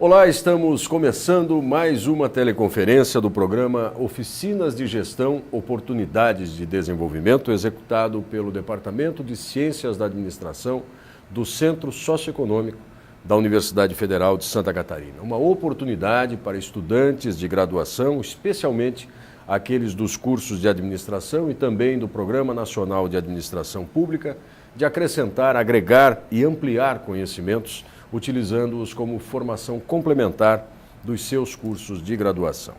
Olá, estamos começando mais uma teleconferência do programa Oficinas de Gestão, Oportunidades de Desenvolvimento, executado pelo Departamento de Ciências da Administração do Centro Socioeconômico da Universidade Federal de Santa Catarina. Uma oportunidade para estudantes de graduação, especialmente aqueles dos cursos de administração e também do Programa Nacional de Administração Pública, de acrescentar, agregar e ampliar conhecimentos, utilizando-os como formação complementar dos seus cursos de graduação.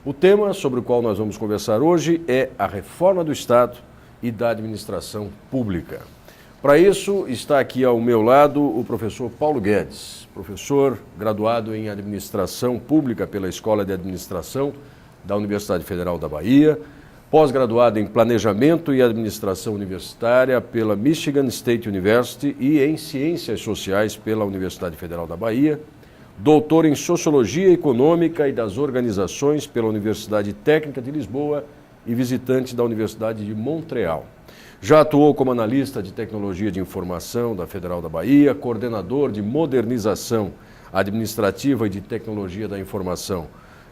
O tema sobre o qual nós vamos conversar hoje é a reforma do Estado e da administração pública. Para isso, está aqui ao meu lado o professor Paulo Guedes, professor graduado em Administração Pública pela Escola de Administração da Universidade Federal da Bahia, pós-graduado em Planejamento e Administração Universitária pela Michigan State University e em Ciências Sociais pela Universidade Federal da Bahia, doutor em Sociologia Econômica e das Organizações pela Universidade Técnica de Lisboa e visitante da Universidade de Montreal. Já atuou como analista de Tecnologia de Informação da Federal da Bahia, coordenador de Modernização Administrativa e de Tecnologia da Informação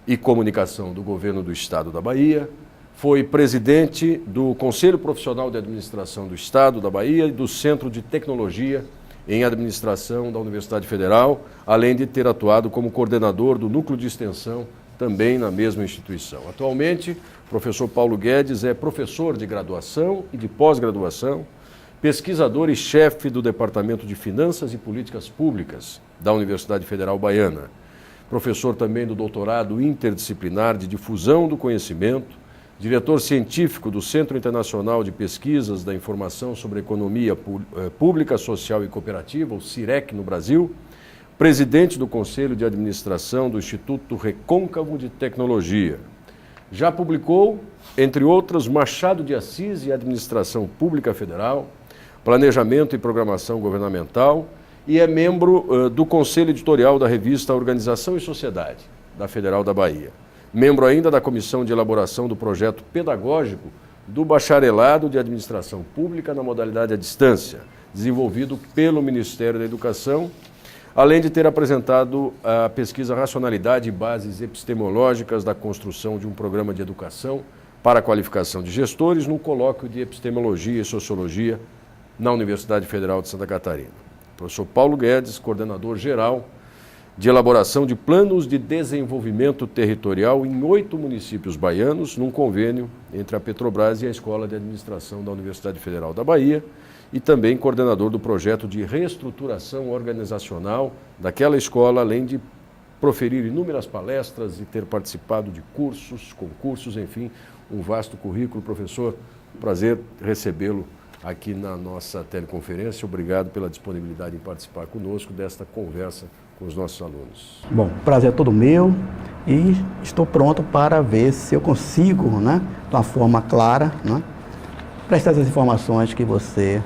e Comunicação do Governo do Estado da Bahia, foi presidente do Conselho Profissional de Administração do Estado da Bahia e do Centro de Tecnologia em Administração da Universidade Federal, além de ter atuado como coordenador do Núcleo de Extensão também na mesma instituição. Atualmente, o professor Paulo Guedes é professor de graduação e de pós-graduação, pesquisador e chefe do Departamento de Finanças e Políticas Públicas da Universidade Federal Baiana, professor também do doutorado interdisciplinar de difusão do conhecimento, diretor científico do Centro Internacional de Pesquisas da Informação sobre Economia Pública, Social e Cooperativa, o CIREC no Brasil, presidente do Conselho de Administração do Instituto Recôncavo de Tecnologia. Já publicou, entre outras, Machado de Assis e Administração Pública Federal, Planejamento e Programação Governamental e é membro do Conselho Editorial da revista Organização e Sociedade, da Federal da Bahia. Membro ainda da Comissão de Elaboração do Projeto Pedagógico do Bacharelado de Administração Pública na modalidade à distância, desenvolvido pelo Ministério da Educação, além de ter apresentado a pesquisa Racionalidade e Bases Epistemológicas da Construção de um Programa de Educação para a Qualificação de Gestores no colóquio de Epistemologia e Sociologia na Universidade Federal de Santa Catarina. Professor Paulo Guedes, coordenador geral de elaboração de planos de desenvolvimento territorial em 8 municípios baianos, num convênio entre a Petrobras e a Escola de Administração da Universidade Federal da Bahia, e também coordenador do projeto de reestruturação organizacional daquela escola, além de proferir inúmeras palestras e ter participado de cursos, concursos, enfim, um vasto currículo. Professor, prazer recebê-lo aqui na nossa teleconferência. Obrigado pela disponibilidade em participar conosco desta conversa com os nossos alunos. Bom, prazer é todo meu e estou pronto para ver se eu consigo, de uma forma clara, prestar essas informações que você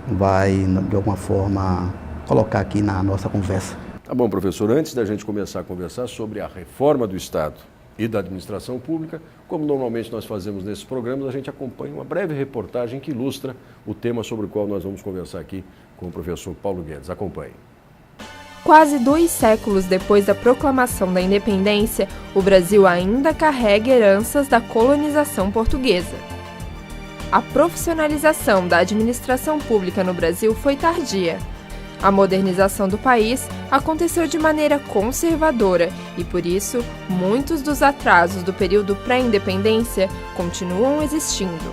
vai, de alguma forma, colocar aqui na nossa conversa. Tá bom, professor. Antes da gente começar a conversar sobre a reforma do Estado e da administração pública, como normalmente nós fazemos nesses programas, a gente acompanha uma breve reportagem que ilustra o tema sobre o qual nós vamos conversar aqui com o professor Paulo Guedes. Acompanhe. Quase 2 séculos depois da proclamação da independência, o Brasil ainda carrega heranças da colonização portuguesa. A profissionalização da administração pública no Brasil foi tardia. A modernização do país aconteceu de maneira conservadora e, por isso, muitos dos atrasos do período pré-independência continuam existindo.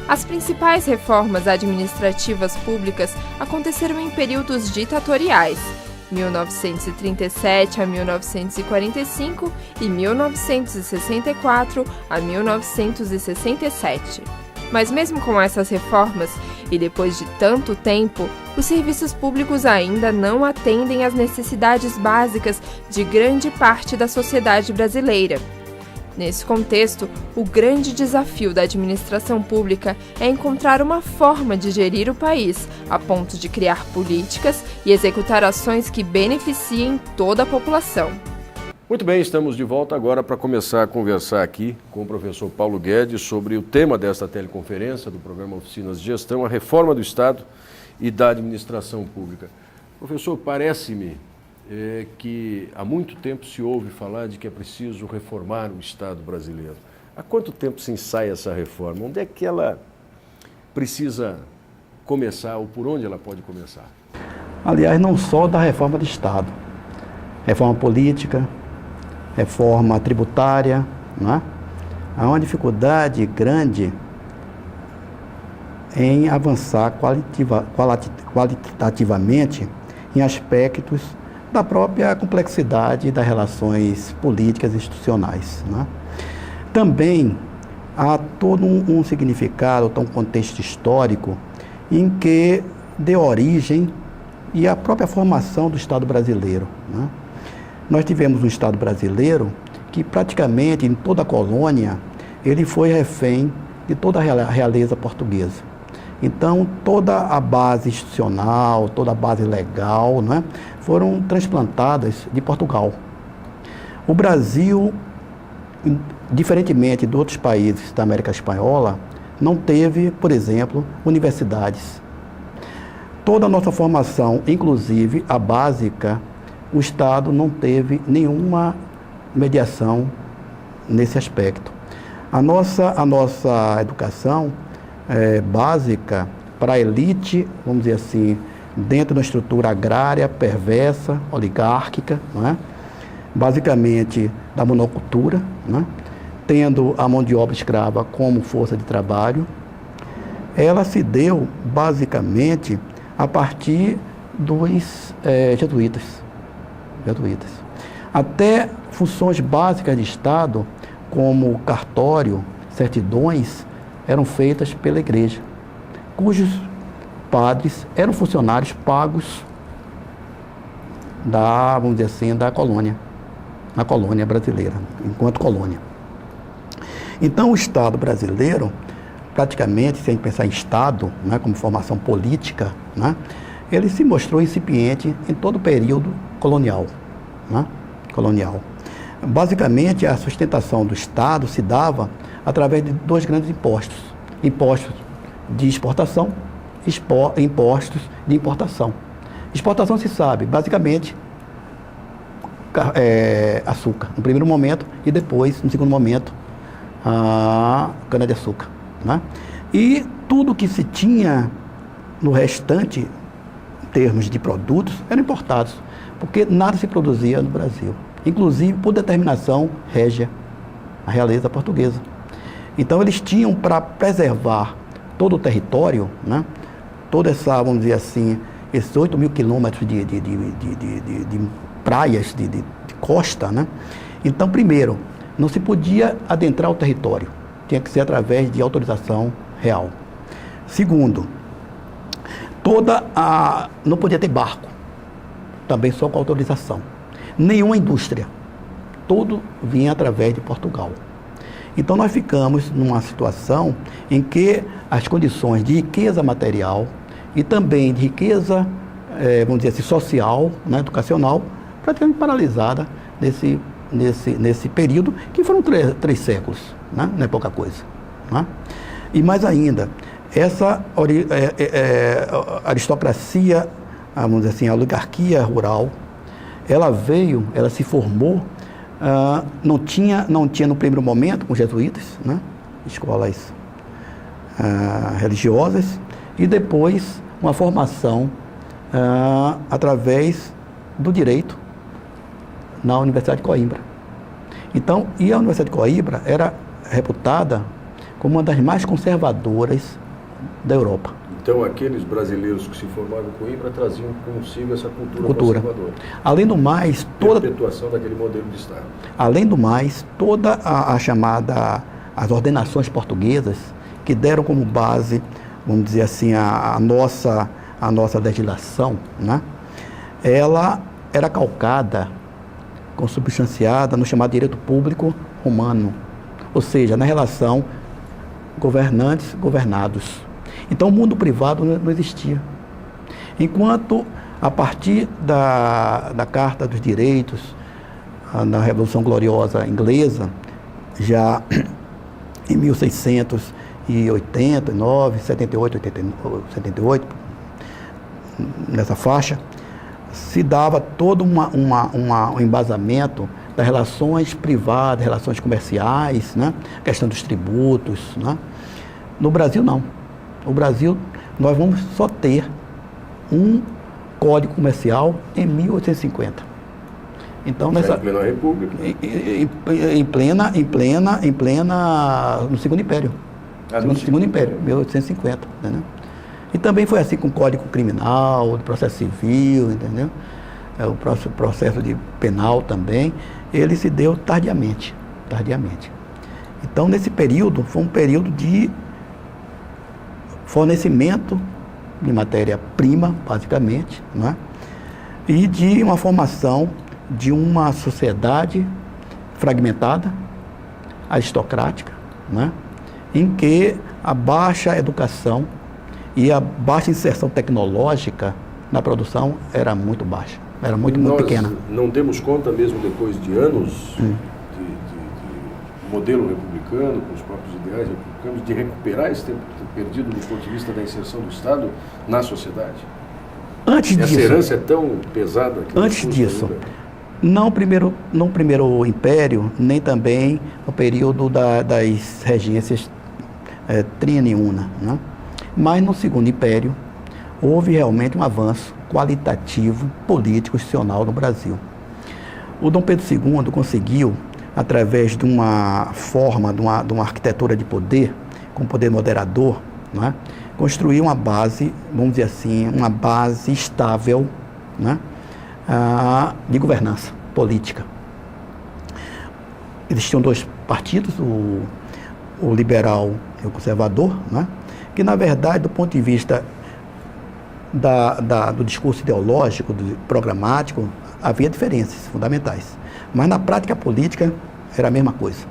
As principais reformas administrativas públicas aconteceram em períodos ditatoriais, 1937 a 1945 e 1964 a 1967. Mas mesmo com essas reformas, e depois de tanto tempo, os serviços públicos ainda não atendem às necessidades básicas de grande parte da sociedade brasileira. Nesse contexto, o grande desafio da administração pública é encontrar uma forma de gerir o país, a ponto de criar políticas e executar ações que beneficiem toda a população. Muito bem, estamos de volta agora para começar a conversar aqui com o professor Paulo Guedes sobre o tema desta teleconferência do programa Oficinas de Gestão, a reforma do Estado e da administração pública. Professor, parece-me é que há muito tempo se ouve falar de que é preciso reformar o Estado brasileiro. Há quanto tempo se ensaia essa reforma? Onde é que ela precisa começar ou por onde ela pode começar? Aliás, não só da reforma do Estado, reforma política, reforma tributária, não é? Há uma dificuldade grande em avançar qualitativamente em aspectos da própria complexidade das relações políticas e institucionais, não é? Também há todo um significado, um contexto histórico em que deu origem e a própria formação do Estado brasileiro, né? Nós tivemos um Estado brasileiro que praticamente em toda a colônia ele foi refém de toda a realeza portuguesa. Então toda a base institucional, toda a base legal, né, foram transplantadas de Portugal. O Brasil, diferentemente de outros países da América Espanhola, não teve, por exemplo, universidades. Toda a nossa formação, inclusive a básica, o Estado não teve nenhuma mediação nesse aspecto. A nossa educação básica para a elite, vamos dizer assim, dentro da estrutura agrária, perversa, oligárquica, não é? Basicamente da monocultura, não é? Tendo a mão de obra escrava como força de trabalho, ela se deu basicamente a partir dos jesuítas. Até funções básicas de Estado, como cartório, certidões, eram feitas pela igreja, cujos padres eram funcionários pagos vamos dizer assim, da colônia, na colônia brasileira, enquanto colônia. Então o Estado brasileiro, praticamente, se a gente pensar em Estado, né, como formação política, né, ele se mostrou incipiente em todo o período colonial, né, colonial. Basicamente, a sustentação do Estado se dava através de dois grandes impostos. Impostos de exportação, impostos de importação. Exportação se sabe, basicamente, açúcar, no primeiro momento, e depois, no segundo momento, a cana-de-açúcar, né? E tudo que se tinha no restante, em termos de produtos, eram importados, porque nada se produzia no Brasil, inclusive por determinação régia, a realeza portuguesa. Então eles tinham, para preservar todo o território, né, toda essa, vamos dizer assim, esses 8 mil quilômetros de praias, de costa, né? Então, primeiro, não se podia adentrar o território, tinha que ser através de autorização real. Segundo, não podia ter barco, também só com autorização. Nenhuma indústria, tudo vinha através de Portugal. Então nós ficamos numa situação em que as condições de riqueza material e também de riqueza, vamos dizer assim, social, né, educacional, praticamente paralisada nesse período, que foram 3 séculos, né? Não é pouca coisa, né? E mais ainda, essa aristocracia, vamos dizer assim, a oligarquia rural, ela se formou, não tinha no primeiro momento com jesuítas, né? Escolas religiosas, e depois uma formação através do direito na Universidade de Coimbra. Então, e a Universidade de Coimbra era reputada como uma das mais conservadoras da Europa. Então, aqueles brasileiros que se formaram em Coimbra traziam consigo essa cultura conservadora. Além do mais, perpetuação daquele modelo de Estado. Além do mais, toda as ordenações portuguesas, que deram como base, vamos dizer assim, a nossa legislação, né? Ela era calcada, consubstanciada no chamado direito público romano, ou seja, na relação governantes-governados. Então o mundo privado não existia. Enquanto, a partir da Carta dos Direitos, na Revolução Gloriosa Inglesa, já em 1689, 78, nessa faixa, se dava todo um embasamento das relações privadas, relações comerciais, né? Questão dos tributos, né? No Brasil, não. No Brasil, nós vamos só ter um Código Comercial em 1850. Então, nessa plena República. No Segundo Império. Segundo Império, 1850, entendeu? E também foi assim com o Código Criminal, o processo civil, entendeu? O processo de penal também, ele se deu tardiamente. Então, nesse período, foi um período de fornecimento de matéria-prima, basicamente, né? E de uma formação de uma sociedade fragmentada, aristocrática, né? Em que a baixa educação e a baixa inserção tecnológica na produção era muito baixa, era muito pequena. Não demos conta mesmo depois de anos de modelo republicano, com os próprios ideais republicanos, de recuperar esse tempo perdido do ponto de vista da inserção do Estado na sociedade? Essa herança é tão pesada que antes disso, não no primeiro império, nem também no período das regências trieniúna, né? Mas no Segundo Império houve realmente um avanço qualitativo, político, institucional no Brasil. O Dom Pedro II conseguiu, através de uma forma, de uma arquitetura de poder, com poder moderador, né, construir uma base, vamos dizer assim, uma base estável, né, de governança política. Existiam dois partidos, o liberal e o conservador, né, que, na verdade, do ponto de vista do discurso ideológico, programático, havia diferenças fundamentais. Mas na prática política era a mesma coisa.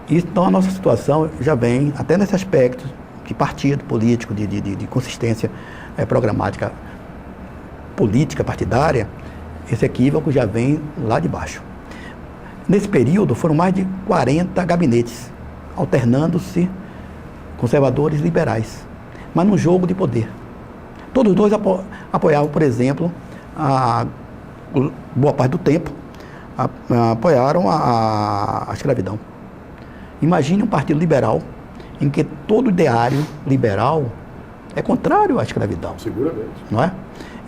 Então a nossa situação já vem, até nesse aspecto de partido político, de consistência programática política partidária, esse equívoco já vem lá de baixo. Nesse período foram mais de 40 gabinetes, alternando-se conservadores e liberais, mas num jogo de poder. Todos dois apoiavam, por exemplo, boa parte do tempo, apoiaram a escravidão. Imagine um partido liberal em que todo ideário liberal é contrário à escravidão. Seguramente. Não é?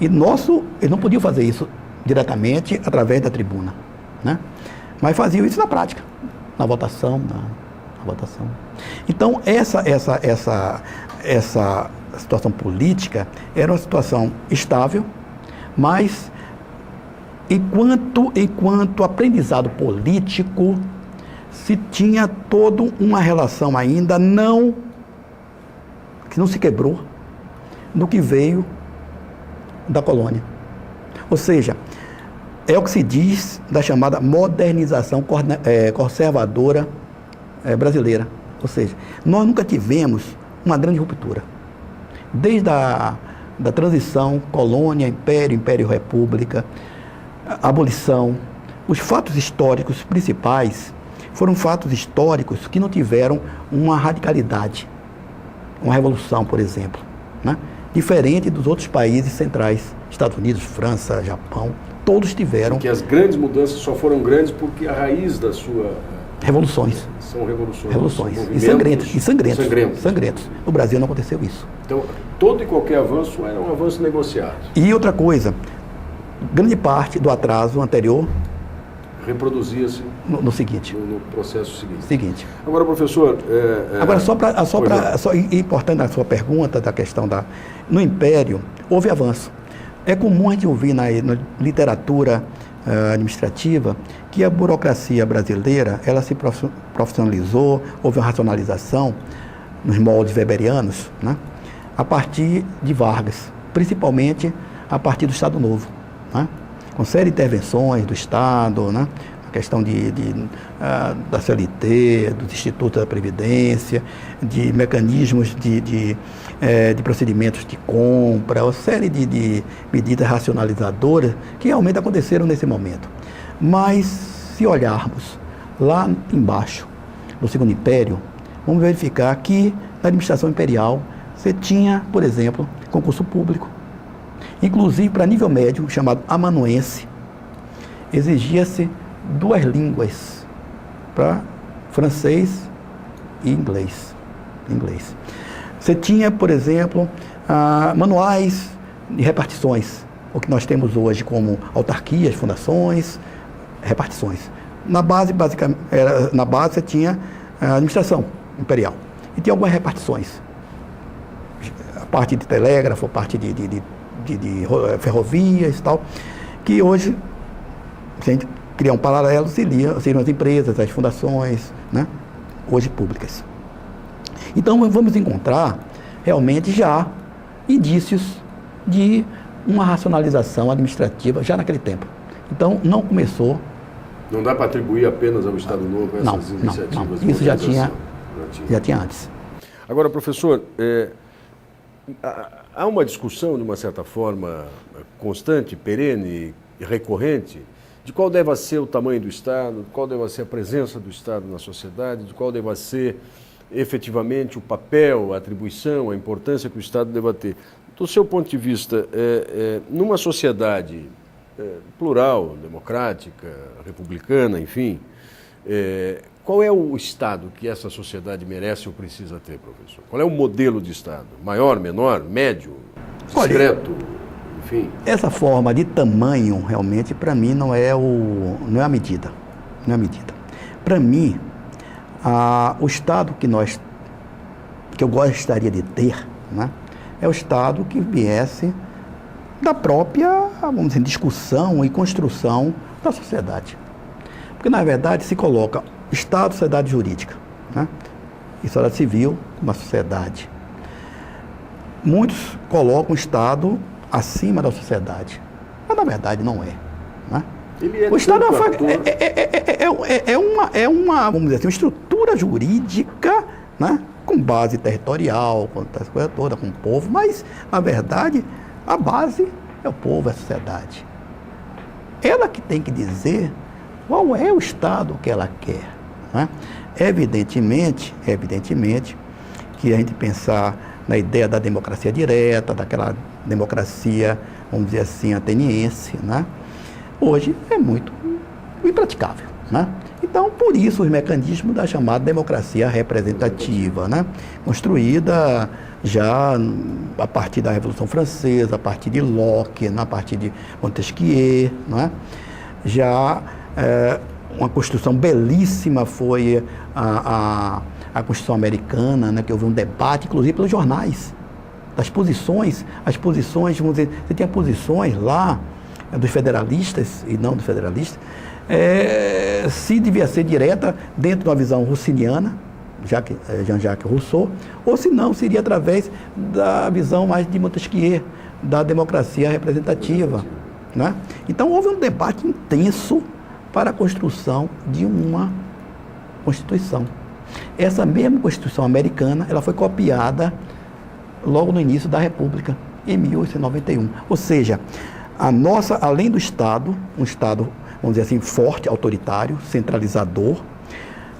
E eles não podiam fazer isso diretamente através da tribuna, né? Mas faziam isso na prática, na votação, Então, essa situação política era uma situação estável, mas enquanto aprendizado político, se tinha toda uma relação ainda que não se quebrou do que veio da colônia. Ou seja, é o que se diz da chamada modernização conservadora brasileira. Ou seja, nós nunca tivemos uma grande ruptura. Desde a transição, colônia, império, república, abolição, os fatos históricos principais foram fatos históricos que não tiveram uma radicalidade, uma revolução, por exemplo, né? Diferente dos outros países centrais, Estados Unidos, França, Japão, todos tiveram. Que as grandes mudanças só foram grandes porque a raiz da sua... Revoluções. São revoluções. Revoluções. Sangrentos. No Brasil não aconteceu isso. Então, todo e qualquer avanço era um avanço negociado. E outra coisa, grande parte do atraso anterior reproduzia-se no seguinte. No processo seguinte. Agora, professor... Agora, importante na sua pergunta da questão no Império, houve avanço. É comum a gente ouvir na literatura administrativa que a burocracia brasileira, ela se profissionalizou, houve uma racionalização nos moldes weberianos, né, a partir de Vargas, principalmente a partir do Estado Novo, né, com série de intervenções do Estado, né, a questão da CLT, dos institutos da Previdência, de mecanismos de procedimentos de compra, uma série de medidas racionalizadoras que realmente aconteceram nesse momento. Mas, se olharmos lá embaixo, no Segundo Império, vamos verificar que na administração imperial você tinha, por exemplo, concurso público. Inclusive, para nível médio, chamado amanuense, exigia-se 2 línguas, para francês e inglês. Você tinha, por exemplo, manuais de repartições, o que nós temos hoje como autarquias, fundações, repartições. Na base você tinha a administração imperial e tinha algumas repartições. A parte de telégrafo, a parte de ferrovias e tal, que hoje, se a gente criar um paralelo, seriam as empresas, as fundações, né? Hoje públicas. Então, vamos encontrar realmente já indícios de uma racionalização administrativa já naquele tempo. Então, não começou... Não dá para atribuir apenas ao Estado Novo essas iniciativas? Não. Isso já tinha antes. Agora, professor, há uma discussão, de uma certa forma, constante, perene e recorrente, de qual deva ser o tamanho do Estado, de qual deva ser a presença do Estado na sociedade, de qual deva ser efetivamente o papel, a atribuição, a importância que o Estado deva ter. Do seu ponto de vista, numa sociedade plural, democrática, republicana, enfim, qual é o Estado que essa sociedade merece ou precisa ter, professor? Qual é o modelo de Estado? Maior, menor, médio, discreto, enfim? Essa forma de tamanho, realmente, para mim, não é a medida. Não é a medida. Para mim, o Estado que eu gostaria de ter, né, é o Estado que viesse da própria, vamos dizer, discussão e construção da sociedade. Porque, na verdade, se coloca Estado, sociedade jurídica, né, e sociedade civil, uma sociedade. Muitos colocam o Estado acima da sociedade, mas, na verdade, não é. Né? O Estado é uma, vamos dizer assim, uma estrutura jurídica, né, com base territorial, com essa coisa toda, com o povo, mas, na verdade, a base é o povo, é a sociedade. Ela que tem que dizer qual é o Estado que ela quer. Né? Evidentemente que a gente pensar na ideia da democracia direta, daquela democracia, vamos dizer assim, ateniense, né, hoje é muito impraticável. Né? Então, por isso, os mecanismos da chamada democracia representativa, né, construída já a partir da Revolução Francesa, a partir de Locke, a partir de Montesquieu, né? Já uma construção belíssima foi a Constituição Americana, né, que houve um debate, inclusive pelos jornais, das posições, as posições, vamos dizer, você tinha posições lá dos federalistas e não dos federalistas, se devia ser direta dentro de uma visão russiniana, Jean-Jacques Rousseau, ou se não, seria através da visão mais de Montesquieu, da democracia representativa. Né? Então, houve um debate intenso para a construção de uma Constituição. Essa mesma Constituição americana, ela foi copiada logo no início da República, em 1891. Ou seja, além do Estado, um Estado, vamos dizer assim, forte, autoritário, centralizador,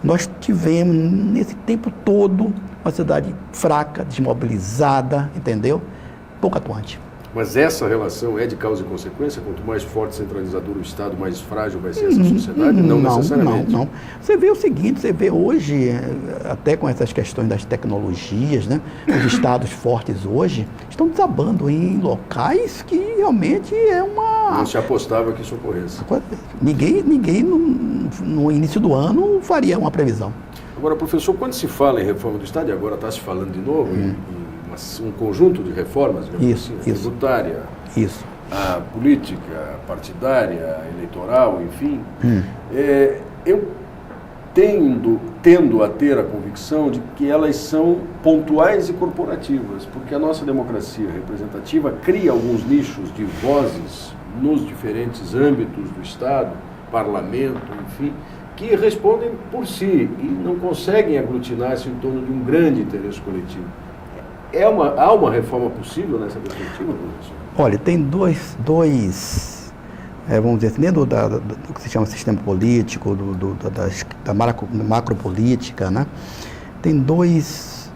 nós tivemos, nesse tempo todo, uma sociedade fraca, desmobilizada, entendeu? Pouco atuante. Mas essa relação é de causa e consequência? Quanto mais forte centralizador o Estado, mais frágil vai ser essa sociedade? Não necessariamente. Não. Você vê o seguinte, você vê hoje, até com essas questões das tecnologias, né, os estados fortes hoje estão desabando em locais que realmente é uma... Não se apostava que isso ocorresse. Ninguém no início do ano faria uma previsão. Agora, professor, quando se fala em reforma do Estado, e agora está se falando de novo, um conjunto de reformas, tributária, a política, a partidária, a eleitoral, enfim, eu tendo a ter a convicção de que elas são pontuais e corporativas, porque a nossa democracia representativa cria alguns nichos de vozes nos diferentes âmbitos do Estado, parlamento, enfim, que respondem por si e não conseguem aglutinar-se em torno de um grande interesse coletivo. Há uma reforma possível nessa perspectiva, professor? Olha, tem dois vamos dizer, dentro do que se chama sistema político, da macropolítica, né? Tem duas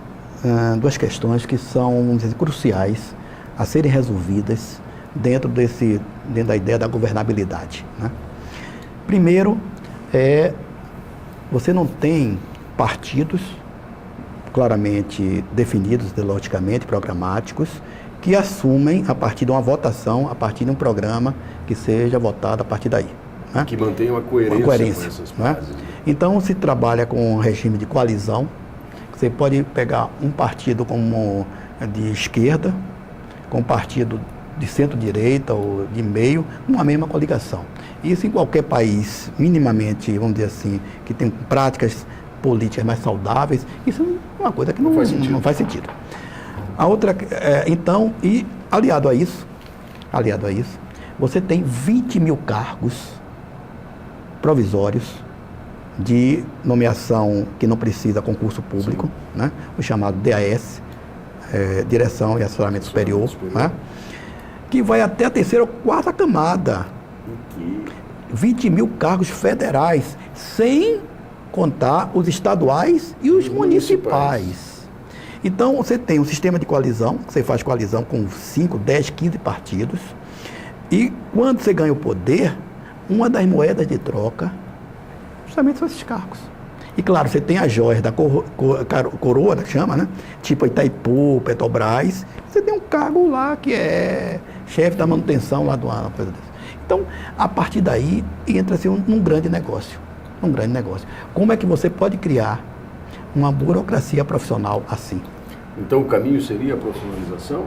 questões que são, vamos dizer, cruciais a serem resolvidas dentro da ideia da governabilidade, né? Primeiro, você não tem partidos claramente definidos ideologicamente, programáticos, que assumem a partir de uma votação, a partir de um programa que seja votado a partir daí, né? Que mantenha uma coerência com essas bases, né? Então, se trabalha com um regime de coalizão. Você pode pegar um partido como de esquerda, com um partido de centro-direita ou de meio, numa mesma coligação. Isso em qualquer país, minimamente, vamos dizer assim, que tem práticas políticas mais saudáveis, isso é uma coisa que não faz sentido. A outra, então, e aliado a isso, você tem 20 mil cargos provisórios de nomeação que não precisa concurso público, né? O chamado DAS, Direção e Assessoramento Superior, né? Que vai até a terceira ou quarta camada. 20 mil cargos federais, sem contar os estaduais e os municipais. Então, você tem um sistema de coalizão, você faz coalizão com 5, 10, 15 partidos, e quando você ganha o poder, uma das moedas de troca justamente são esses cargos. E claro, você tem as joias da coroa, que chama, né? Tipo Itaipu, Petrobras. Você tem um cargo lá que é chefe da manutenção lá do ano, uma coisa dessa. Então, a partir daí, entra-se num grande negócio. Como é que você pode criar uma burocracia profissional assim? Então, o caminho seria a profissionalização?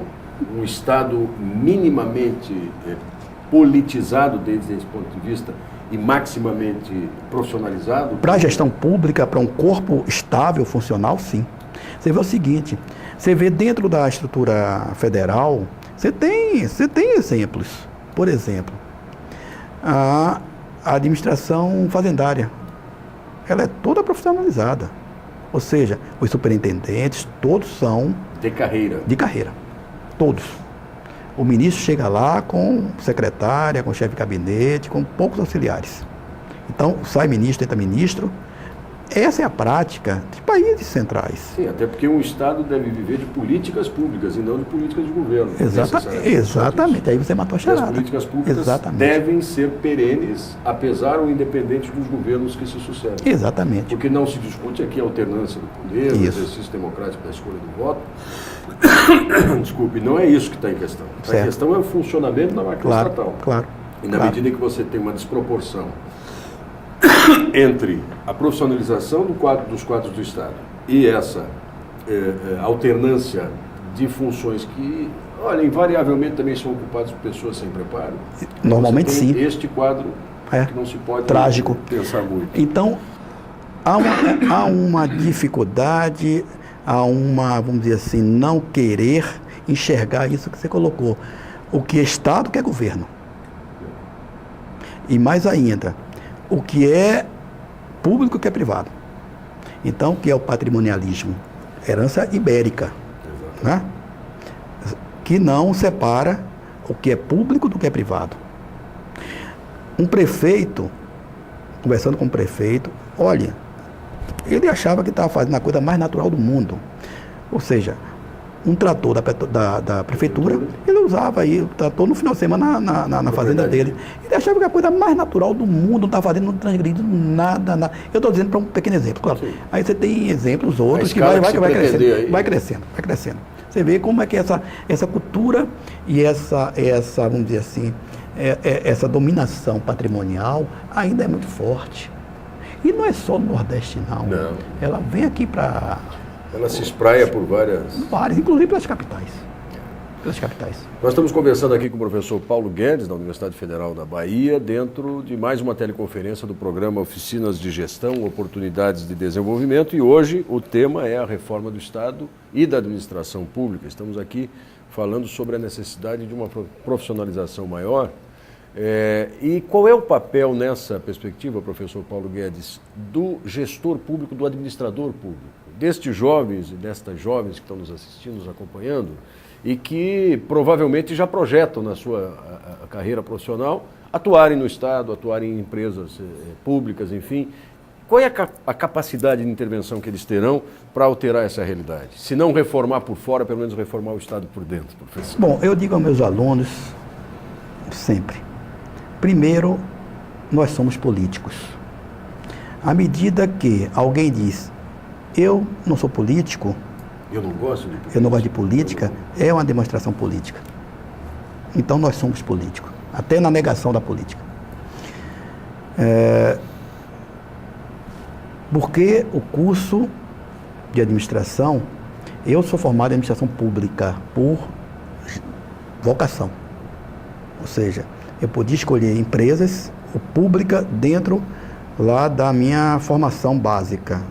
Um Estado minimamente politizado desde esse ponto de vista e maximamente profissionalizado? Para a gestão pública, para um corpo estável, funcional, sim. Você vê o seguinte, você vê dentro da estrutura federal, você tem exemplos. Por exemplo, a administração fazendária, ela é toda profissionalizada. Ou seja, os superintendentes, todos são... De carreira. Todos. O ministro chega lá com secretária, com chefe de gabinete, com poucos auxiliares. Então, sai ministro, entra ministro. Essa é a prática de países centrais. Sim, até porque um Estado deve viver de políticas públicas e não de políticas de governo. Exatamente, aí você matou a charada. E as políticas públicas devem ser perenes, apesar ou independentes dos governos que se sucedem. Exatamente. Porque não se discute aqui a alternância do poder, o exercício democrático da escolha do voto. Desculpe, não é isso que está em questão. A questão é o funcionamento da máquina estatal. Claro. E na medida que você tem uma desproporção entre a profissionalização dos quadros do Estado e essa alternância de funções que, olha, invariavelmente também são ocupadas por pessoas sem preparo. Normalmente sim. Este quadro que não se pode trágico pensar muito. Então, há uma dificuldade, vamos dizer assim, não querer enxergar isso que você colocou. O que é Estado, o que é governo. E mais ainda, o que é público, o que é privado. Então, o que é o patrimonialismo? Herança ibérica, né? Que não separa o que é público do que é privado. Um prefeito, conversando com um prefeito, olha, ele achava que estava fazendo a coisa mais natural do mundo. Ou seja, um trator da prefeitura, ele usava aí o trator no final de semana na fazenda dele. Ele achava que a coisa mais natural do mundo, não estava fazendo, não transgredindo nada. Eu estou dizendo para um pequeno exemplo, claro. Sim. Aí você tem exemplos outros que vai crescendo. Você vê como é que essa cultura e essa, vamos dizer assim, essa dominação patrimonial ainda é muito forte. E não é só no Nordeste, não. Ela vem aqui para... Ela se espraia por várias, inclusive pelas capitais. Nós estamos conversando aqui com o professor Paulo Guedes, da Universidade Federal da Bahia, dentro de mais uma teleconferência do programa Oficinas de Gestão, Oportunidades de Desenvolvimento, e hoje o tema é a reforma do Estado e da administração pública. Estamos aqui falando sobre a necessidade de uma profissionalização maior. E qual é o papel nessa perspectiva, professor Paulo Guedes, do gestor público, do administrador público, destes jovens e destas jovens que estão nos assistindo, nos acompanhando, e que provavelmente já projetam na sua carreira profissional atuarem no Estado, atuarem em empresas públicas, enfim. Qual é a capacidade de intervenção que eles terão para alterar essa realidade? Se não reformar por fora, pelo menos reformar o Estado por dentro, professor. Bom, eu digo aos meus alunos Sempre. Primeiro, nós somos políticos. À medida que alguém diz, eu não sou político, eu não gosto de política, eu não gosto de política, é uma demonstração política. Então nós somos políticos, até na negação da política. Porque o curso de administração, eu sou formado em administração pública por vocação. Ou seja, eu podia escolher empresas ou pública dentro lá da minha formação básica.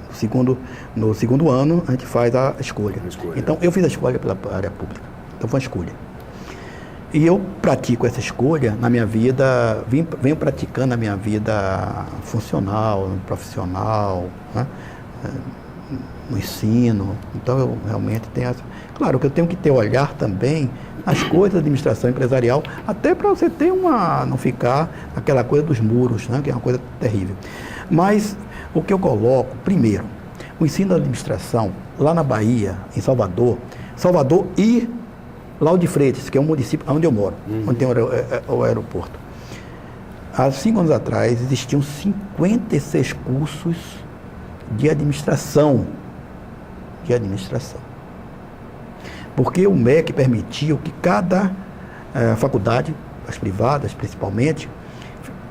No segundo ano, a gente faz a escolha. Então, eu fiz a escolha pela área pública. Então, foi uma escolha. E eu pratico essa escolha na minha vida, venho praticando na minha vida funcional, profissional, né? No ensino. Então, eu realmente tenho essa... Claro que eu tenho que ter olhar também nas coisas da administração empresarial, até para você ter não ficar aquela coisa dos muros, né? Que é uma coisa terrível. Mas o que eu coloco, primeiro, o ensino da administração, lá na Bahia, em Salvador e Lauro de Freitas, que é um município onde eu moro, onde tem o aeroporto. Há 5 anos atrás, existiam 56 cursos de administração. Porque o MEC permitiu que cada faculdade, as privadas principalmente,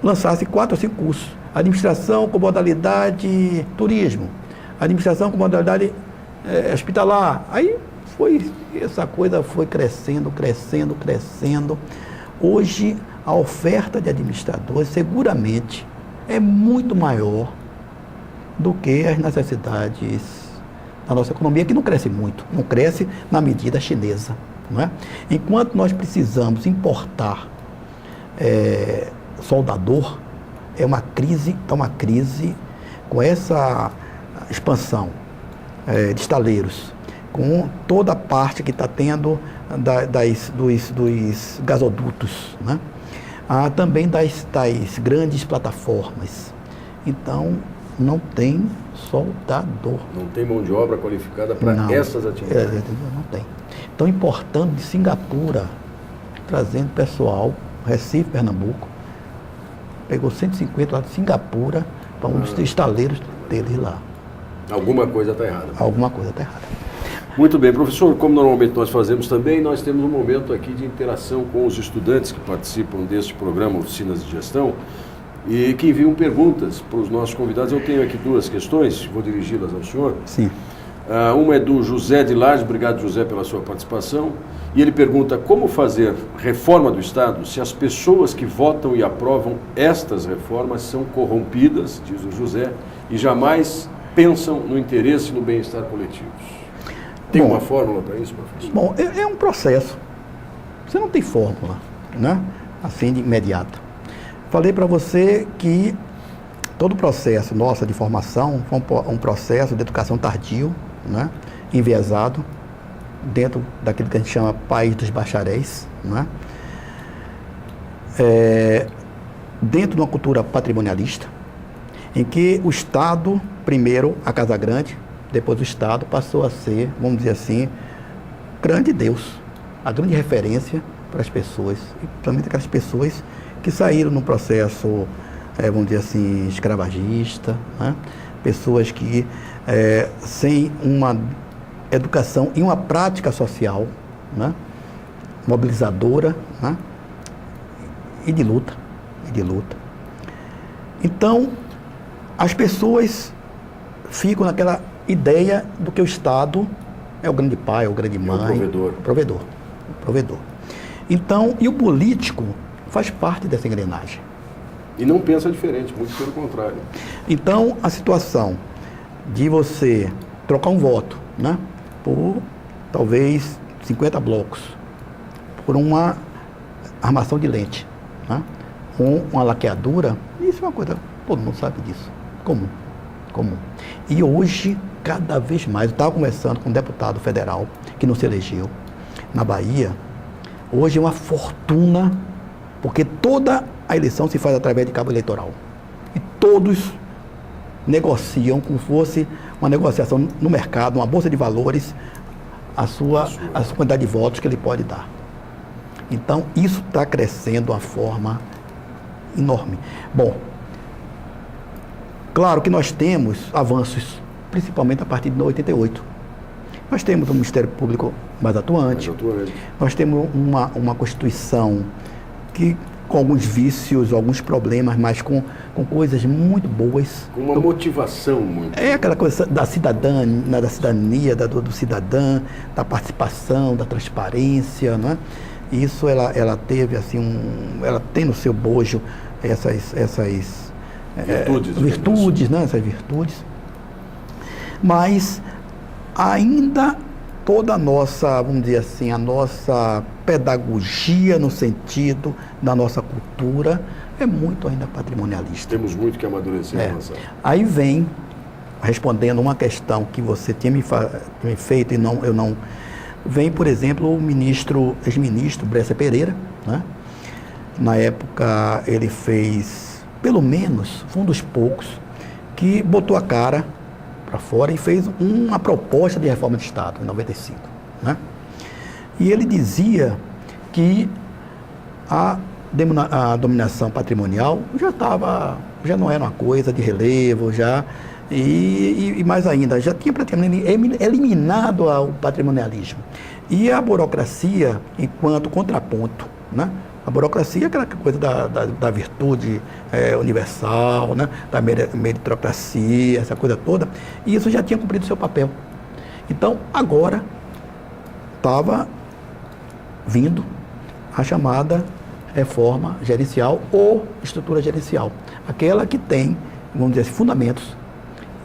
lançasse 4 ou 5 cursos. Administração com modalidade turismo, administração com modalidade hospitalar. Aí essa coisa foi crescendo. Hoje, a oferta de administradores seguramente é muito maior do que as necessidades da nossa economia, que não cresce muito, não cresce na medida chinesa. Não é? Enquanto nós precisamos importar soldador, é uma crise com essa expansão de estaleiros, com toda a parte que está tendo dos gasodutos, né? Também das grandes plataformas. Então, não tem soldador. Não tem mão de obra qualificada para essas atividades? Não tem. Estão importando de Singapura, trazendo pessoal, Recife, Pernambuco, pegou 150 lá de Singapura para um dos estaleiros deles lá. Alguma coisa está errada. Alguma coisa está errada. Muito bem, professor, como normalmente nós fazemos também, nós temos um momento aqui de interação com os estudantes que participam deste programa Oficinas de Gestão e que enviam perguntas para os nossos convidados. Eu tenho aqui 2 questões, vou dirigi-las ao senhor. Sim. Uma é do José de Lages, obrigado José pela sua participação, e ele pergunta como fazer reforma do Estado se as pessoas que votam e aprovam estas reformas são corrompidas, diz o José, e jamais pensam no interesse e no bem-estar coletivos. Tem uma fórmula para isso, professor? Bom, é um processo. Você não tem fórmula, né? Assim de imediato. Falei para você que todo o processo nosso de formação foi um processo de educação tardio, né? Enviesado, dentro daquilo que a gente chama país dos bacharéis, né? Dentro de uma cultura patrimonialista, em que o Estado, primeiro a Casa Grande, depois o Estado passou a ser, vamos dizer assim, grande Deus, a grande referência para as pessoas, e principalmente aquelas pessoas que saíram num processo, vamos dizer assim, escravagista, né? Pessoas que, sem uma educação e uma prática social, né? Mobilizadora, né? e de luta. Então, as pessoas ficam naquela ideia do que o Estado é o grande pai, é o grande mãe. O provedor. Então, e o político faz parte dessa engrenagem. E não pensa diferente, muito pelo contrário. Então, a situação de você trocar um voto, né, por talvez 50 blocos, por uma armação de lente, né, com uma laqueadura, isso é uma coisa, todo mundo sabe disso, comum. E hoje, cada vez mais, eu estava conversando com um deputado federal que não se elegeu na Bahia, hoje é uma fortuna, porque toda a eleição se faz através de cabo eleitoral. E todos negociam como se fosse uma negociação no mercado, uma bolsa de valores, a sua quantidade de votos que ele pode dar. Então, isso está crescendo de uma forma enorme. Bom, claro que nós temos avanços, principalmente a partir de 88. Nós temos um Ministério Público mais atuante. Nós temos uma Constituição que, com alguns vícios, alguns problemas, mas com coisas muito boas. Com uma motivação muito. É aquela coisa da cidadania, do cidadão, da participação, da transparência, não é? Isso ela teve assim ela tem no seu bojo essas virtudes, né? Essas virtudes. Mas ainda toda a nossa, vamos dizer assim, a nossa pedagogia no sentido da nossa cultura é muito ainda patrimonialista. Temos muito que amadurecer em relação. Aí vem, respondendo uma questão que você tinha me feito e eu não... Vem, por exemplo, o ex-ministro Bresser Pereira, né? Na época ele fez, pelo menos, foi um dos poucos, que botou a cara para fora e fez uma proposta de reforma de Estado, em 95. Né? E ele dizia que a dominação patrimonial já não era uma coisa de relevo, e mais ainda, já tinha praticamente eliminado o patrimonialismo. E a burocracia, enquanto contraponto, né? A burocracia é aquela coisa da virtude universal, né? Da meritocracia, essa coisa toda, e isso já tinha cumprido seu papel. Então, agora, estava vindo a chamada reforma gerencial ou estrutura gerencial, aquela que tem, vamos dizer assim, fundamentos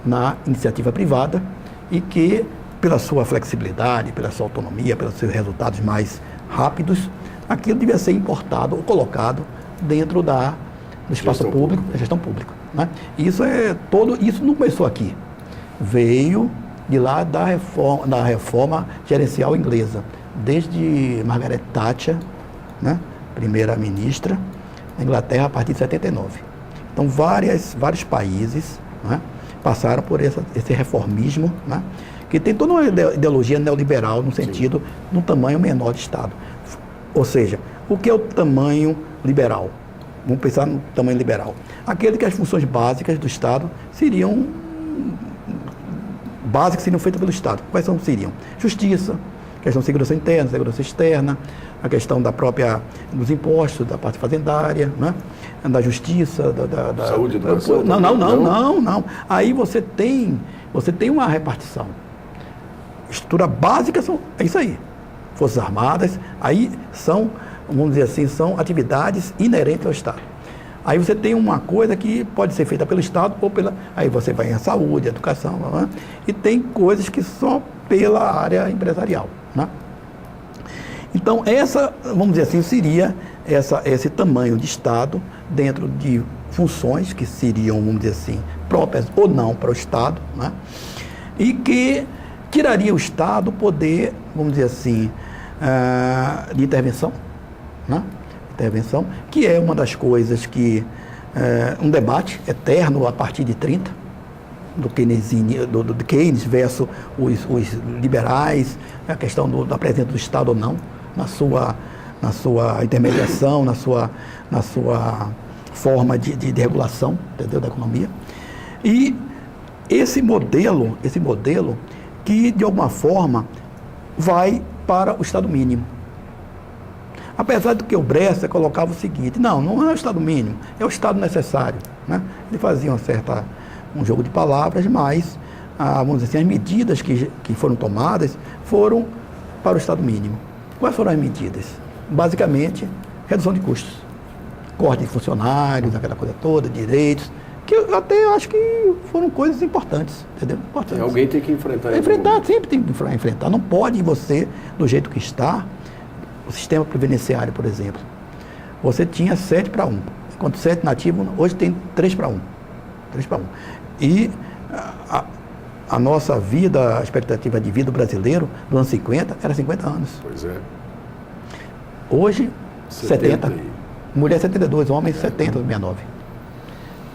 na iniciativa privada e que, pela sua flexibilidade, pela sua autonomia, pelos seus resultados mais rápidos, aquilo devia ser importado ou colocado dentro do espaço público, da gestão pública. Né? Isso não começou aqui. Veio de lá da reforma gerencial inglesa, desde Margaret Thatcher, né? Primeira-ministra da Inglaterra, a partir de 79. Então, vários países, né? Passaram por esse reformismo, né? Que tem toda uma ideologia neoliberal no sentido de um tamanho menor de Estado. Ou seja, o que é o tamanho liberal? Vamos pensar no tamanho liberal. Aquele que as funções básicas do Estado seriam feitas pelo Estado. Quais seriam? Justiça, questão de segurança interna, segurança externa, a questão dos impostos, da parte fazendária, né? Da justiça, da saúde, educação. Não. Aí você tem uma repartição. Estrutura básica é isso aí. Forças Armadas, aí vamos dizer assim, são atividades inerentes ao Estado. Aí você tem uma coisa que pode ser feita pelo Estado ou aí você vai em saúde, educação, né? E tem coisas que só pela área empresarial, né? Então, vamos dizer assim, seria esse tamanho de Estado dentro de funções que seriam, vamos dizer assim, próprias ou não para o Estado, né? E que tiraria o Estado o poder, vamos dizer assim, de intervenção, né? Intervenção, que é uma das coisas que um debate eterno a partir de 30, do Keynes versus os liberais, a questão da presença do Estado ou não, na sua intermediação, na sua forma de regulação, entendeu, da economia. E esse modelo que, de alguma forma, vai para o Estado mínimo. Apesar do que o Bresser colocava o seguinte, não é o Estado mínimo, é o Estado necessário, né? Ele fazia um jogo de palavras, mas, vamos dizer assim, as medidas que foram tomadas foram para o Estado mínimo. Quais foram as medidas? Basicamente, redução de custos, corte de funcionários, aquela coisa toda, direitos, que eu até acho que foram coisas importantes, entendeu? Importantes. Alguém tem que enfrentar isso. Sempre tem que enfrentar. Não pode você, do jeito que está, o sistema previdenciário, por exemplo, você tinha 7-1, enquanto 7 nativo, hoje tem 3-1. E a nossa vida, a expectativa de vida do brasileiro, dos anos 50, era 50 anos. Pois é. Hoje, 70. Mulher 72, homem 70, 69.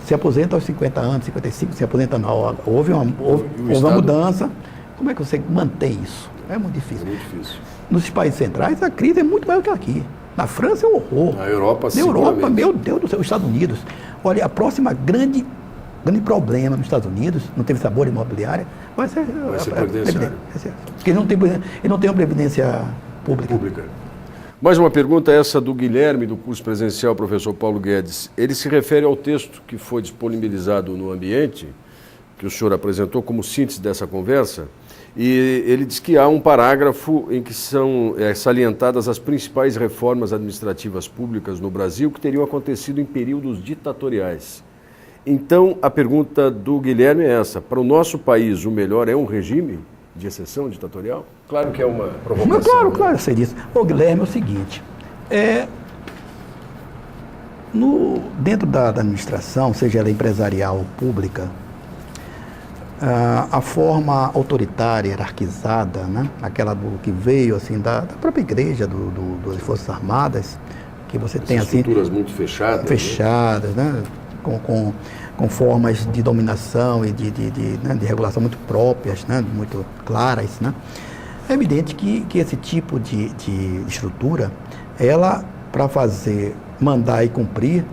Se aposenta aos 50 anos, 55, se aposenta não. Houve uma mudança. Como é que você mantém isso? É muito difícil. É muito difícil. Nos países centrais, a crise é muito maior que aqui. Na França é um horror. Na Europa, Na Europa, meu Deus do céu, os Estados Unidos. Olha, a próxima grande problema nos Estados Unidos, não teve sabor imobiliária, vai ser previdenciário. Porque ele não tem uma previdência pública. Mais uma pergunta, essa do Guilherme, do curso presencial, professor Paulo Guedes. Ele se refere ao texto que foi disponibilizado no Ambiente, que o senhor apresentou como síntese dessa conversa, e ele diz que há um parágrafo em que são salientadas as principais reformas administrativas públicas no Brasil que teriam acontecido em períodos ditatoriais. Então, a pergunta do Guilherme é essa: para o nosso país, o melhor é um regime de exceção ditatorial? Claro que é uma provocação. Claro, eu sei disso. Ô, Guilherme, é o seguinte, dentro da administração, seja ela empresarial ou pública, a forma autoritária, hierarquizada, né? Aquela que veio assim, da própria igreja, das Forças Armadas, que você tem assim, estruturas muito fechadas, né? Com formas de dominação e de regulação muito próprias, né? Muito claras, né? É evidente que esse tipo de estrutura, ela, para mandar e cumprir,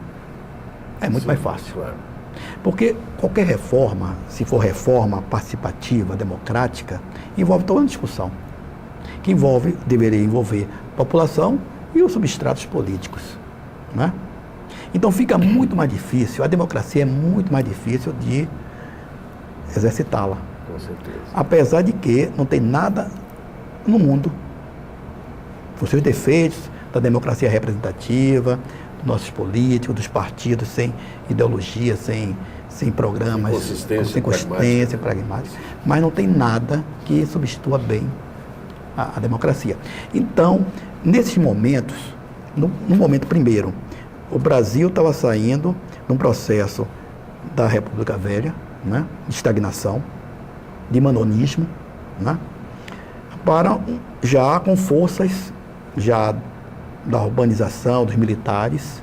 é muito mais fácil. Claro. Porque qualquer reforma, se for reforma participativa, democrática, envolve toda uma discussão, que deveria envolver a população e os substratos políticos, né? Então fica muito mais difícil, a democracia é muito mais difícil de exercitá-la. Com certeza. Apesar de que não tem nada no mundo, com seus defeitos, da democracia representativa, dos nossos políticos, dos partidos, sem ideologia, sem programas, sem consistência pragmática. Mas não tem nada que substitua bem a democracia. Então, nesses momentos, no momento primeiro, o Brasil estava saindo de um processo da República Velha, né, de estagnação, de manonismo, né, para já com forças já da urbanização dos militares,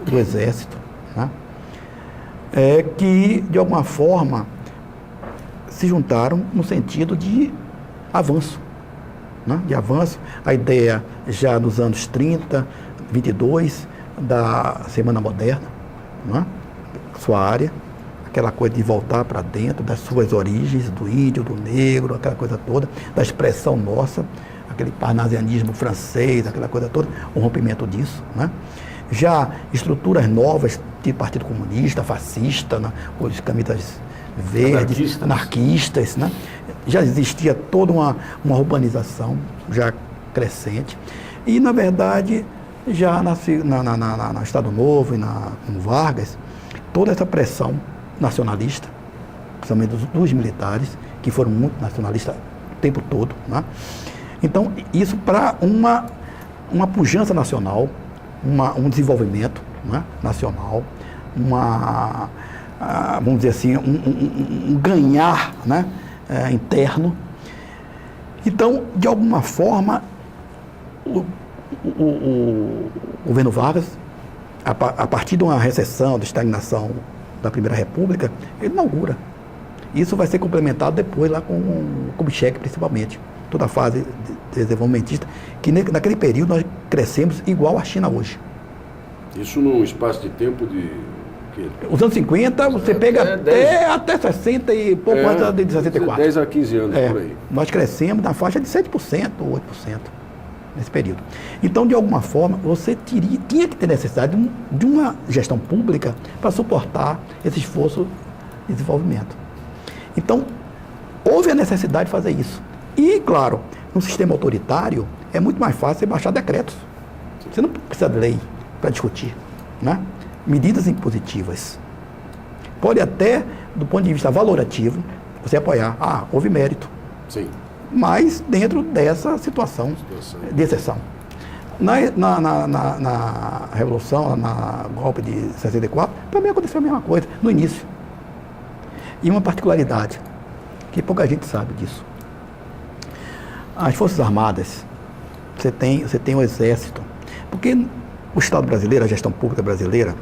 do exército, né, que de alguma forma se juntaram no sentido de avanço, né, a ideia já nos anos 30, 22, da Semana Moderna, né, sua área, aquela coisa de voltar para dentro das suas origens, do índio, do negro, aquela coisa toda, da expressão nossa, aquele parnasianismo francês, aquela coisa toda, o rompimento disso, né? Já estruturas novas de Partido Comunista, fascista, né? Os camisas verdes, anarquistas, né? Já existia toda uma urbanização já crescente e, na verdade, já no Estado Novo e no Vargas, toda essa pressão nacionalista, principalmente dos militares, que foram muito nacionalistas o tempo todo, né? Então, isso para uma pujança nacional, um desenvolvimento, né, nacional, vamos dizer assim, um ganhar, né, interno. Então, de alguma forma, o governo Vargas, a partir de uma recessão, de estagnação da Primeira República, ele inaugura. Isso vai ser complementado depois lá com o Kubitschek, principalmente. Toda a fase desenvolvimentista, que naquele período nós crescemos igual à China hoje. Isso num espaço de tempo de... Os anos 50, você pega até 60 e pouco antes de 64. 10 a 15 anos, por aí. Nós crescemos na faixa de 7% ou 8% nesse período. Então, de alguma forma, você tinha que ter necessidade de uma gestão pública para suportar esse esforço de desenvolvimento. Então, houve a necessidade de fazer isso. E, claro, no sistema autoritário, é muito mais fácil você baixar decretos. Você não precisa de lei para discutir, né? Medidas impositivas. Pode até, do ponto de vista valorativo, você apoiar. Houve mérito. Sim. Mas dentro dessa situação de exceção. Na Revolução, na golpe de 64, também aconteceu a mesma coisa, no início. E uma particularidade, que pouca gente sabe disso. As Forças Armadas, você tem o Exército, porque o Estado brasileiro, a gestão pública brasileira,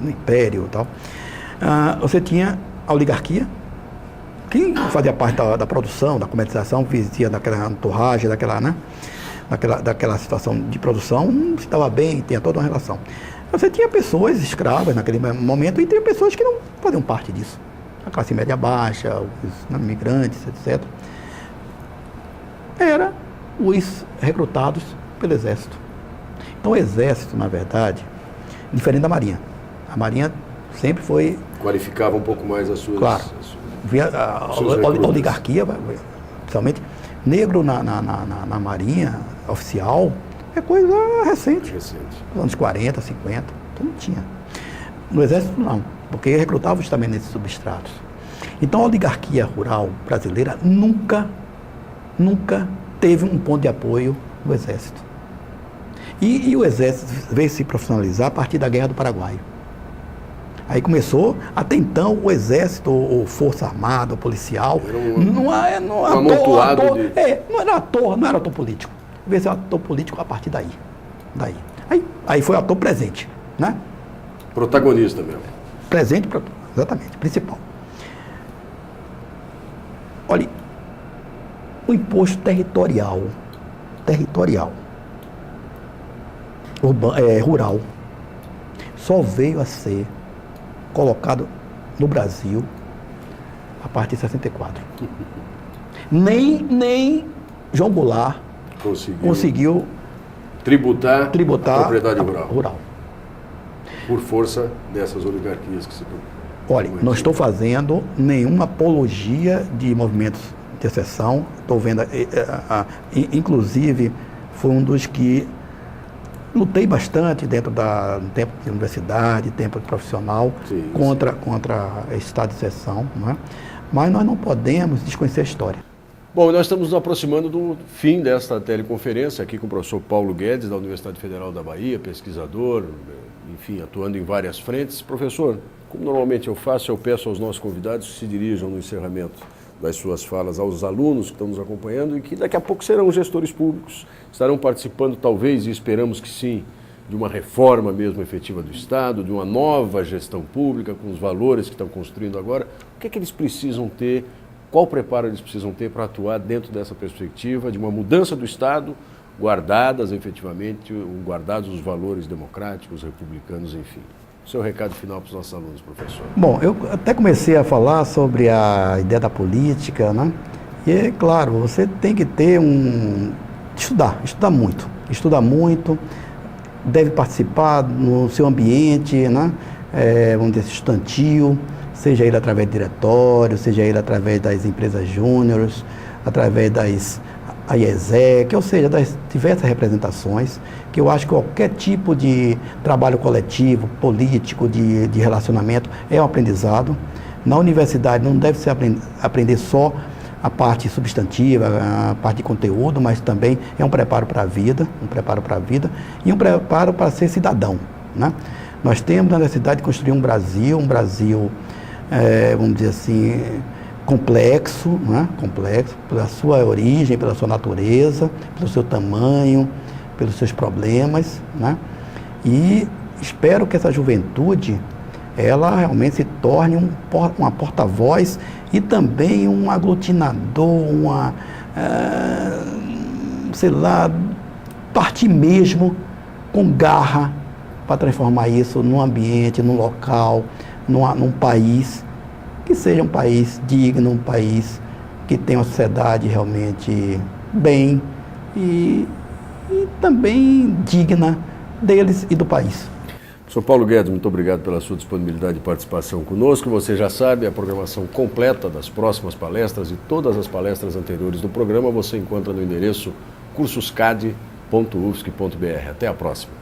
no Império e tal, você tinha a oligarquia, que fazia parte da produção, da comercialização, vivia daquela entorragem, daquela, né? daquela situação de produção, não se dava bem, tinha toda uma relação. Você tinha pessoas escravas naquele momento e tinha pessoas que não faziam parte disso. A classe média baixa, os imigrantes, etc. Eram os recrutados pelo Exército. Então o Exército, na verdade, diferente da Marinha. A Marinha sempre foi... Qualificava um pouco mais as suas... Claro. A oligarquia, principalmente, negro na Marinha oficial, é coisa recente. Anos 40, 50, então não tinha. No Exército não, porque recrutava justamente nesses substratos. Então a oligarquia rural brasileira nunca teve um ponto de apoio no Exército. E o Exército veio se profissionalizar a partir da Guerra do Paraguai. Aí começou, até então, o Exército, ou Força Armada, ou policial, não era ator político. Veio ser ator político a partir daí. Aí foi ator presente, né? Protagonista mesmo. Presente, exatamente, principal. Olha, o imposto territorial, rural, só veio a ser colocado no Brasil a partir de 64. Nem João Goulart conseguiu tributar a propriedade rural. Por força dessas oligarquias que se... Olha, não estou fazendo nenhuma apologia de movimentos de secessão. Estou vendo, inclusive, foi um dos que lutei bastante dentro do tempo de universidade, tempo profissional, contra esse estado de secessão, não é? Mas nós não podemos desconhecer a história. Bom, nós estamos nos aproximando do fim desta teleconferência aqui com o professor Paulo Guedes, da Universidade Federal da Bahia, pesquisador, enfim, atuando em várias frentes. Professor, como normalmente eu faço, eu peço aos nossos convidados que se dirijam no encerramento das suas falas aos alunos que estão nos acompanhando e que daqui a pouco serão gestores públicos, estarão participando talvez, e esperamos que sim, de uma reforma mesmo efetiva do Estado, de uma nova gestão pública com os valores que estão construindo agora. O que é que eles precisam ter, qual preparo eles precisam ter para atuar dentro dessa perspectiva de uma mudança do Estado, guardados os valores democráticos, republicanos, enfim. Seu recado final para os nossos alunos, professor. Bom, eu até comecei a falar sobre a ideia da política, né? E é claro, você tem que ter estudar muito, deve participar no seu ambiente, né? Vamos dizer, estudantil, seja ele através de diretório, seja ele através das empresas júniores, através das IESEC, ou seja, das diversas representações, que eu acho que qualquer tipo de trabalho coletivo, político, de relacionamento é um aprendizado. Na universidade não deve se aprender só a parte substantiva, a parte de conteúdo, mas também é um preparo para a vida, e um preparo para ser cidadão, né? Nós temos a necessidade de construir um Brasil, vamos dizer assim, complexo, né? Complexo pela sua origem, pela sua natureza, pelo seu tamanho, pelos seus problemas, né? E espero que essa juventude, ela realmente se torne uma porta-voz e também um aglutinador, partir mesmo com garra para transformar isso num ambiente, num local, num país que seja um país digno, um país que tenha uma sociedade realmente bem e também digna deles e do país. Professor Paulo Guedes, muito obrigado pela sua disponibilidade de participação conosco. Você já sabe, a programação completa das próximas palestras e todas as palestras anteriores do programa você encontra no endereço cursoscad.ufsc.br. Até a próxima.